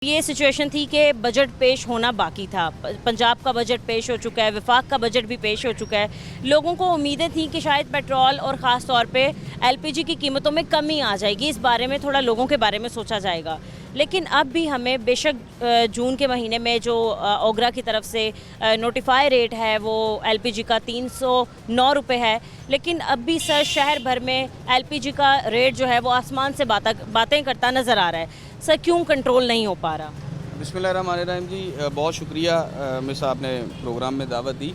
ये सिचुएशन थी कि बजट पेश होना बाकी था। पंजाब का बजट पेश हो चुका है, वफाक का बजट भी पेश हो चुका है। लोगों को उम्मीदें थी कि शायद पेट्रोल और ख़ास तौर पे एलपीजी की कीमतों में कमी आ जाएगी, इस बारे में थोड़ा लोगों के बारे में सोचा जाएगा। लेकिन अब भी हमें बेशक जून के महीने में जो ओगरा की तरफ से नोटिफाई रेट है वो एलपीजी का 309 रुपये है, लेकिन अब भी सर शहर भर में एलपीजी का रेट जो है वो आसमान से बातें करता नज़र आ रहा है। सर क्यों कंट्रोल नहीं हो पा रहा? बिस्मिल्लाहिर्रहमानिर्रहीम जी, बहुत शुक्रिया मिस साहब ने प्रोग्राम में दावत दी।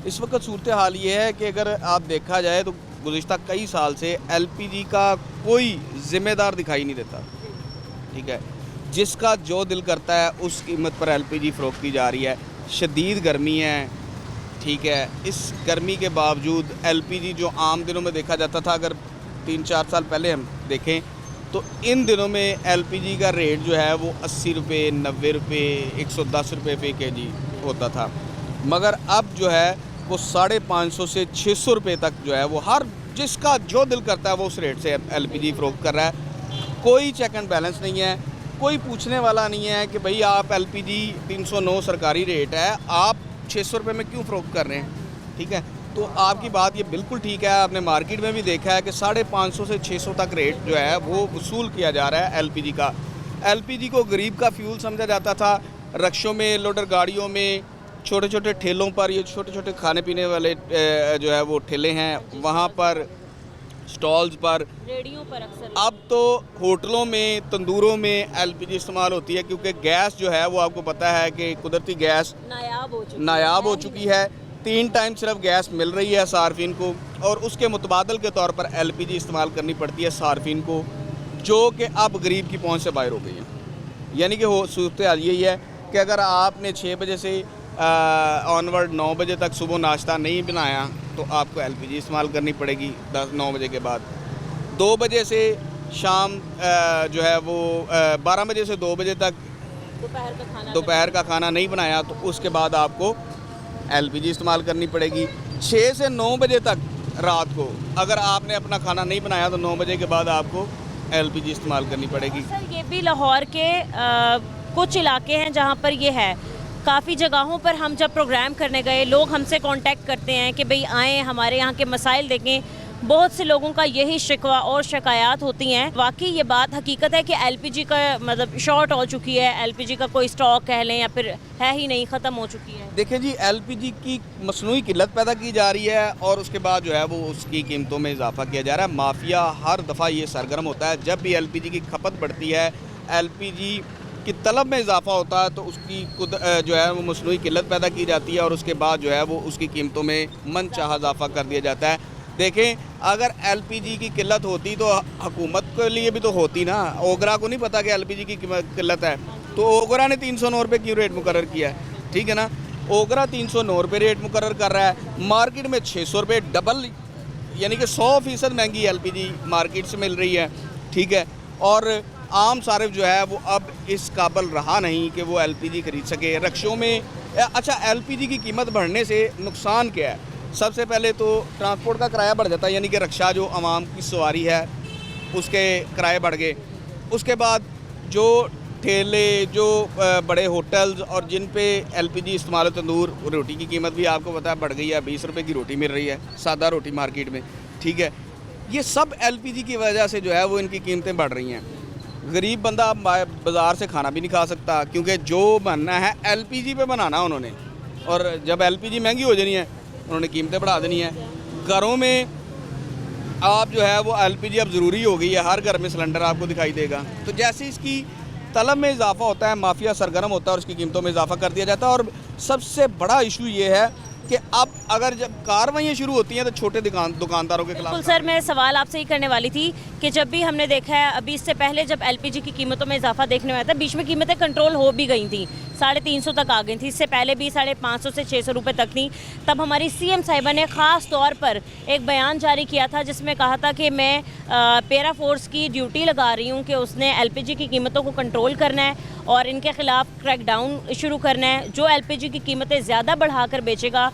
इस वक्त सूरत हाल ये है कि अगर आप देखा जाए तो गुज़िश्ता कई साल से एलपीजी का कोई ज़िम्मेदार दिखाई नहीं देता। ठीक है, जिसका जो दिल करता है उस कीमत पर एलपीजी फ़रोख्त की जा रही है। शदीद गर्मी है, ठीक है, इस गर्मी के बावजूद एलपीजी जो आम दिनों में देखा जाता था, अगर 3-4 साल पहले हम देखें तो इन दिनों में एलपीजी का रेट जो है वो 80 रुपये, 90 रुपये, 110 रुपये पे केजी होता था। मगर अब जो है वो 550 से 600 रुपये तक जो है वो हर जिसका जो दिल करता है वो उस रेट से एलपीजी फ़रोख्त कर रहा है। कोई चेक एंड बैलेंस नहीं है, कोई पूछने वाला नहीं है कि भाई आप एलपीजी 309 सरकारी रेट है, आप 600 रुपये में क्यों फ़रोख्त कर रहे हैं। ठीक है, तो आपकी बात ये बिल्कुल ठीक है। आपने मार्केट में भी देखा है कि 550 से 600 तक रेट जो है वो वसूल किया जा रहा है एलपीजी का। एलपीजी को गरीब का फ्यूल समझा जाता था। रक्शों में, लोडर गाड़ियों में, छोटे छोटे ठेलों पर, ये छोटे छोटे खाने पीने वाले जो है वो ठेले हैं, वहाँ पर स्टॉल्स पर, रेडियो पर अक्सर। अब तो होटलों में, तंदूरों में एलपीजी इस्तेमाल होती है, क्योंकि गैस जो है वो आपको पता है कि कुदरती गैस नायाब हो चुकी है। 3 टाइम सिर्फ गैस मिल रही है सार्फिन को, और उसके मुतबादल के तौर पर एलपीजी इस्तेमाल करनी पड़ती है सार्फिन को, जो कि अब गरीब की पहुंच से बाहर हो गई है। यानी कि सूरत हाल यही है कि अगर आपने 6 बजे से ऑनवर्ड 9 बजे तक सुबह नाश्ता नहीं बनाया तो आपको एलपीजी इस्तेमाल करनी पड़ेगी 9 बजे के बाद। 2 बजे से शाम जो है वो 12 बजे से 2 बजे तक दोपहर का खाना नहीं बनाया तो उसके बाद आपको एलपीजी इस्तेमाल करनी पड़ेगी। 6 से 9 बजे तक रात को अगर आपने अपना खाना नहीं बनाया तो 9 बजे के बाद आपको एलपीजी इस्तेमाल करनी पड़ेगी। सर ये भी लाहौर के कुछ इलाके हैं जहाँ पर ये है। काफ़ी जगहों पर हम जब प्रोग्राम करने गए, लोग हमसे कांटेक्ट करते हैं कि भाई आएँ, हमारे यहाँ के मसाइल देखें। बहुत से लोगों का यही शिकवा और शिकायत होती हैं। वाकई ये बात हकीकत है कि एलपीजी का मतलब शॉर्ट हो चुकी है, एलपीजी का कोई स्टॉक कह लें या फिर है ही नहीं, ख़त्म हो चुकी है। देखिए जी, एलपीजी की मसनूई किल्लत पैदा की जा रही है और उसके बाद जो है वो उसकी कीमतों में इजाफा किया जा रहा है। माफिया हर दफ़ा ये सरगर्म होता है, जब भी एलपीजी की खपत बढ़ती है, एलपीजी की तलब में इजाफा होता है तो उसकी जो है वो मसनूई किल्लत पैदा की जाती है और उसके बाद जो है वो उसकी कीमतों में मनचाहा इजाफा कर दिया जाता है। देखें, अगर एलपीजी की किल्लत होती तो हुकूमत के लिए भी तो होती ना। ओगरा को नहीं पता कि एलपीजी की किल्लत है, तो ओगरा ने 309 रुपये क्यों रेट मुकर्रर किया है। ठीक है ना, ओगरा 309 रुपये रेट मुकर्रर कर रहा है, मार्केट में 600 रुपये, डबल यानी कि 100% महंगी एलपीजी मार्केट से मिल रही है। ठीक है, और आम सारिफ जो है वो अब इस काबिल रहा नहीं कि वो एलपीजी खरीद सके। रक्शों में अच्छा, एलपीजी की कीमत बढ़ने से नुकसान क्या है? सबसे पहले तो ट्रांसपोर्ट का किराया बढ़ जाता है, यानी कि रक्षा जो आवाम की सवारी है उसके किराए बढ़ गए। उसके बाद जो ठेले, जो बड़े होटल्स और जिन पे एलपीजी इस्तेमाल हो, तंदूर रोटी की कीमत भी आपको पता है बढ़ गई है। 20 रुपये की रोटी मिल रही है, सादा रोटी मार्केट में। ठीक है, ये सब एलपीजी की वजह से जो है वो इनकी कीमतें बढ़ रही हैं। गरीब बंदा बाज़ार से खाना भी नहीं खा सकता, क्योंकि जो बनना है एलपीजी पे बनाना उन्होंने, और जब एलपीजी महंगी हो जानी है उन्होंने कीमतें बढ़ा देनी है। घरों में आप जो है वो एलपीजी अब ज़रूरी हो गई है, हर घर में सिलेंडर आपको दिखाई देगा। तो जैसे इसकी तलब में इजाफा होता है, माफिया सरगर्म होता है और उसकी कीमतों में इजाफा कर दिया जाता है। और सबसे बड़ा इशू ये है कि अब अगर जब कार्रवाइयाँ शुरू होती हैं तो छोटे दुकानदारों के खिलाफ। बिल्कुल सर, मैं सवाल आपसे ही करने वाली थी कि जब भी हमने देखा है, अभी इससे पहले जब एलपीजी की कीमतों में इजाफा देखने में आया था, बीच में कीमतें कंट्रोल हो भी गई थी, 350 तक आ गई थी। इससे पहले भी 550 से 600 रुपये तक थी। तब हमारी सीएम साहिबा ने ख़ास तौर पर एक बयान जारी किया था जिसमें कहा था कि मैं पैरा फोर्स की ड्यूटी लगा रही हूँ कि उसने एलपीजी की कीमतों को कंट्रोल करना है और इनके ख़िलाफ़ क्रैकडाउन शुरू करना है। जो एलपीजी की कीमतें ज़्यादा बढ़ाकर बेचेगा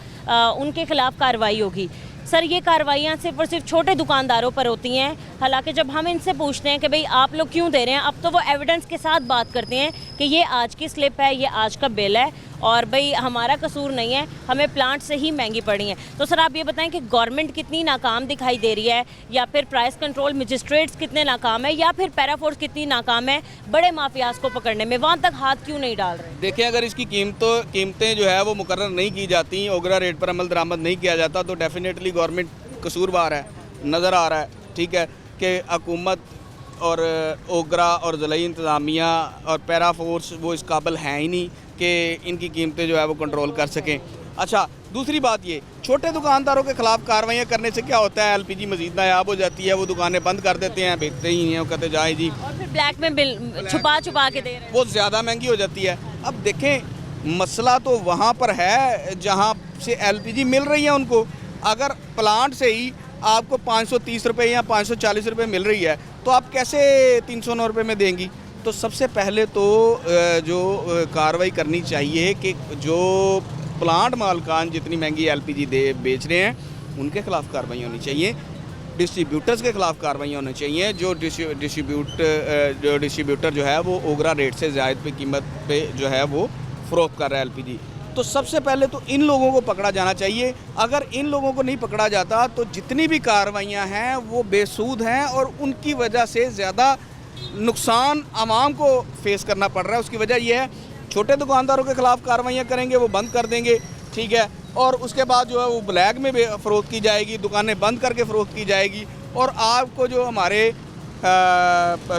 उनके ख़िलाफ़ कार्रवाई होगी। सर ये कार्रवाइयाँ सिर्फ और सिर्फ छोटे दुकानदारों पर होती हैं। हालांकि जब हम इनसे पूछते हैं कि भाई आप लोग क्यों दे रहे हैं, अब तो वो एविडेंस के साथ बात करते हैं कि ये आज की स्लिप है, ये आज का बिल है और भाई हमारा कसूर नहीं है, हमें प्लांट से ही महंगी पड़ी है। तो सर आप ये बताएं कि गवर्नमेंट कितनी नाकाम दिखाई दे रही है, या फिर प्राइस कंट्रोल मजिस्ट्रेट्स कितने नाकाम है, या फिर पैराफोर्स कितनी नाकाम है बड़े माफियाज को पकड़ने में, वहाँ तक हाथ क्यों नहीं डाल रहे? देखिए, अगर इसकी कीमतें जो है वो मुकर्रर नहीं की जाती, ओगरा रेट पर अमल दरामद नहीं किया जाता, तो डेफिनेटली गवर्नमेंट कसूरवार है, नज़र आ रहा है। ठीक है कि हुकूमत और ओगरा और ज़िला इंतज़ामिया और पैरा फोर्स वो इस काबिल हैं ही नहीं कि इनकी कीमतें जो है वो कंट्रोल कर सकें। अच्छा, दूसरी बात ये, छोटे दुकानदारों के खिलाफ कार्रवाइयाँ करने से क्या होता है, एलपीजी मज़ीद नायाब हो जाती है, वो दुकानें बंद कर देते हैं, बेचते ही नहीं हैं, वो कहते जाए जी, और फिर ब्लैक में बिल छुपा छुपा के दे रहे हैं। वो ज़्यादा महंगी हो जाती है। अब देखें, मसला तो वहाँ पर है जहाँ से एलपीजी मिल रही है उनको। अगर प्लांट से ही आपको 530 रुपये या 540 रुपये मिल रही है, तो आप कैसे 309 रुपये में देंगी? तो सबसे पहले तो जो कार्रवाई करनी चाहिए कि जो प्लांट मालकान जितनी महंगी एलपीजी बेच रहे हैं, उनके खिलाफ कार्रवाई होनी चाहिए। डिस्ट्रीब्यूटर्स के खिलाफ कार्रवाई होनी चाहिए। जो डिस्ट्रीब्यूटर जो है वो ओगरा रेट से ज़ायद पे कीमत पे जो है वो फ़रोख्त कर रहा है एलपीजी, तो सबसे पहले तो इन लोगों को पकड़ा जाना चाहिए। अगर इन लोगों को नहीं पकड़ा जाता तो जितनी भी कार्रवाइयाँ हैं वो बेसूद हैं और उनकी वजह से ज़्यादा नुकसान आवाम को फेस करना पड़ रहा है। उसकी वजह यह है, छोटे दुकानदारों के खिलाफ कार्रवाइयाँ करेंगे, वो बंद कर देंगे, ठीक है, और उसके बाद जो है वो ब्लैक में फ़रोख्त की जाएगी, दुकानें बंद करके फ़रोख्त की जाएगी। और आपको जो हमारे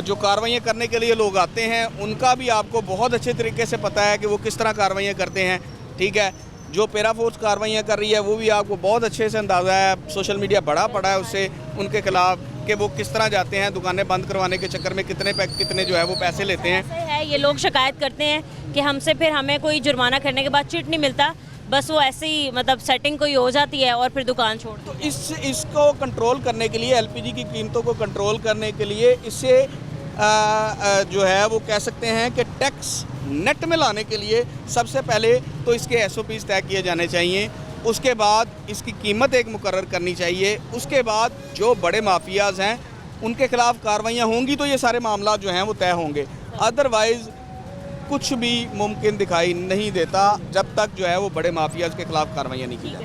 जो कार्रवाइयाँ करने के लिए लोग आते हैं, उनका भी आपको बहुत अच्छे तरीके से पता है कि वो किस तरह कार्रवाइयाँ करते हैं। ठीक है, जो पैरा फोर्स कार्रवाइयाँ कर रही है वो भी आपको बहुत अच्छे से अंदाज़ा है, सोशल मीडिया बड़ा पड़ा है उससे, उनके खिलाफ कि वो किस तरह जाते हैं, दुकानें बंद करवाने के चक्कर में कितने जो है वो पैसे लेते हैं। ऐसे है, ये लोग शिकायत करते हैं कि हमसे फिर हमें कोई जुर्माना करने के बाद चिट नहीं मिलता, बस वो ऐसे ही मतलब सेटिंग कोई हो जाती है और फिर दुकान छोड़ तो इसको कंट्रोल करने के लिए, एलपीजी की कीमतों को कंट्रोल करने के लिए, इससे जो है वो कह सकते हैं कि टैक्स नेट में लाने के लिए सबसे पहले तो इसके एसओपीज़ तय किए जाने चाहिए। उसके बाद इसकी कीमत एक मुकर्रर करनी चाहिए। उसके बाद जो बड़े माफियाज़ हैं उनके खिलाफ कार्रवाइयाँ होंगी तो ये सारे मामला जो हैं वो तय होंगे। अदरवाइज़ कुछ भी मुमकिन दिखाई नहीं देता जब तक जो है वो बड़े माफियाज़ के खिलाफ कार्रवाइयाँ नहीं की जाती।